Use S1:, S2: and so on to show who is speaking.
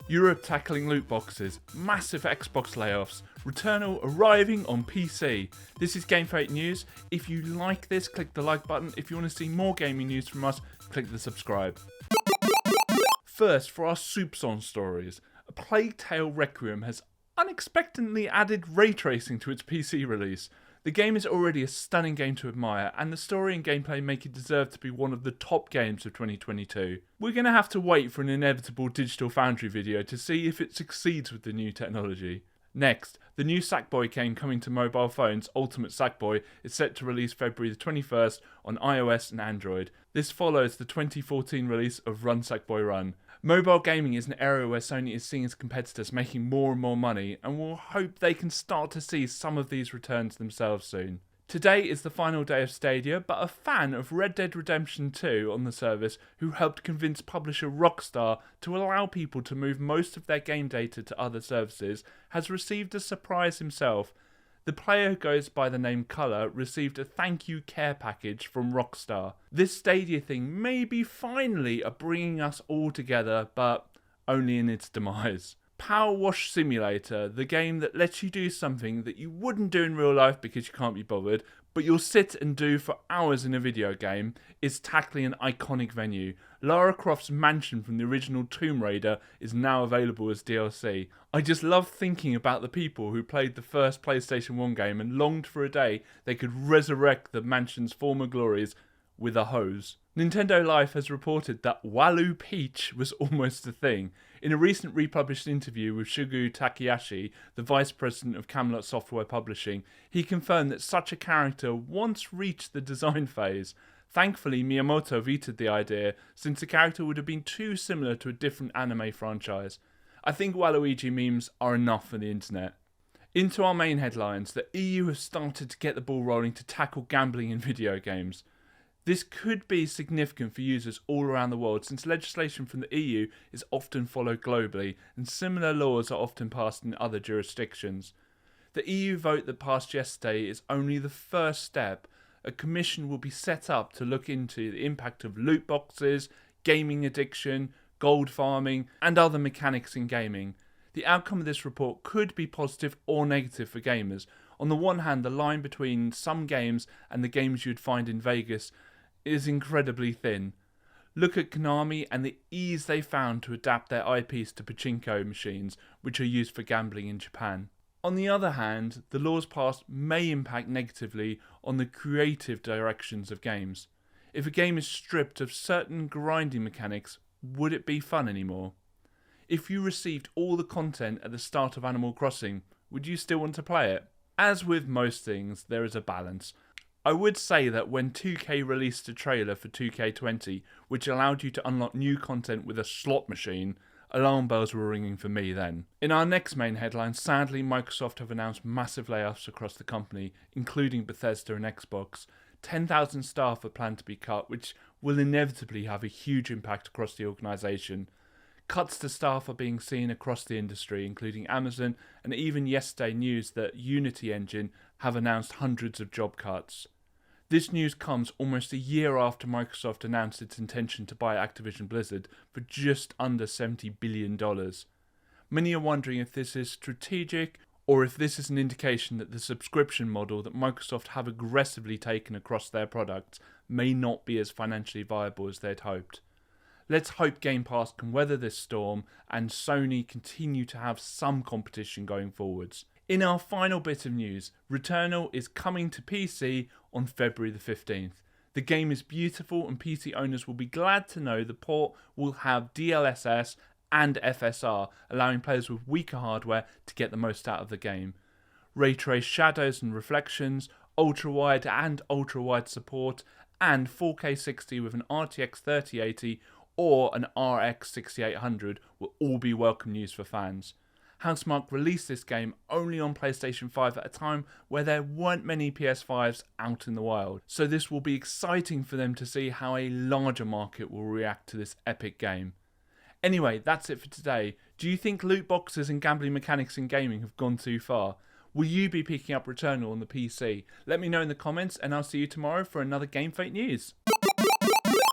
S1: Europe tackling loot boxes, massive Xbox layoffs, Returnal arriving on PC. This is GameF8 news. If you like this, click the like button. If you want to see more gaming news from us, click the subscribe. First, for our soupçon stories, A Plague Tale Requiem has unexpectedly added ray tracing to its PC release. The game is already a stunning game to admire, and the story and gameplay make it deserve to be one of the top games of 2022. We're going to have to wait for an inevitable Digital Foundry video to see if it succeeds with the new technology. Next, the new Sackboy game coming to mobile phones, Ultimate Sackboy, is set to release February the 21st on iOS and Android. This follows the 2014 release of Run Sackboy Run. Mobile gaming is an area where Sony is seeing its competitors making more and more money, and we'll hope they can start to see some of these returns themselves soon. Today is the final day of Stadia, but a fan of Red Dead Redemption 2 on the service who helped convince publisher Rockstar to allow people to move most of their game data to other services has received a surprise himself. The player who goes by the name Colour received a thank you care package from Rockstar. This Stadia thing may be finally a bringing us all together, but only in its demise. PowerWash Simulator, the game that lets you do something that you wouldn't do in real life because you can't be bothered, but you'll sit and do for hours in a video game, is tackling an iconic venue. Lara Croft's mansion from the original Tomb Raider is now available as DLC. I just love thinking about the people who played the first PlayStation 1 game and longed for a day they could resurrect the mansion's former glories with a hose. Nintendo Life has reported that Walupeach was almost a thing. In a recent republished interview with Shugo Takahashi, the vice president of Camelot Software Publishing, he confirmed that such a character once reached the design phase. Thankfully, Miyamoto vetoed the idea, since the character would have been too similar to a different anime franchise. I think Waluigi memes are enough for the internet. Into our main headlines, the EU has started to get the ball rolling to tackle gambling in video games. This could be significant for users all around the world, since legislation from the EU is often followed globally and similar laws are often passed in other jurisdictions. The EU vote that passed yesterday is only the first step. A commission will be set up to look into the impact of loot boxes, gaming addiction, gold farming and other mechanics in gaming. The outcome of this report could be positive or negative for gamers. On the one hand, the line between some games and the games you'd find in Vegas is incredibly thin. Look at Konami and the ease they found to adapt their IPs to pachinko machines, which are used for gambling in Japan. On the other hand, the laws passed may impact negatively on the creative directions of games. If a game is stripped of certain grinding mechanics, would it be fun anymore? If you received all the content at the start of Animal Crossing, would you still want to play it? As with most things, there is a balance. I would say that when 2K released a trailer for 2K20, which allowed you to unlock new content with a slot machine, alarm bells were ringing for me then. In our next main headline, sadly Microsoft have announced massive layoffs across the company, including Bethesda and Xbox. 10,000 staff are planned to be cut, which will inevitably have a huge impact across the organisation. Cuts to staff are being seen across the industry, including Amazon, and even yesterday news that Unity Engine have announced hundreds of job cuts. This news comes almost a year after Microsoft announced its intention to buy Activision Blizzard for just under $70 billion. Many are wondering if this is strategic or if this is an indication that the subscription model that Microsoft have aggressively taken across their products may not be as financially viable as they'd hoped. Let's hope Game Pass can weather this storm and Sony continue to have some competition going forwards. In our final bit of news, Returnal is coming to PC on February the 15th. The game is beautiful and PC owners will be glad to know the port will have DLSS and FSR, allowing players with weaker hardware to get the most out of the game. Ray trace shadows and reflections, ultra-wide and ultra-wide support, and 4K 60 with an RTX 3080 or an RX 6800 will all be welcome news for fans. Housemarque released this game only on PlayStation 5 at a time where there weren't many PS5s out in the wild, so this will be exciting for them to see how a larger market will react to this epic game. Anyway, that's it for today. Do you think loot boxes and gambling mechanics in gaming have gone too far? Will you be picking up Returnal on the PC? Let me know in the comments and I'll see you tomorrow for another GameF8 news.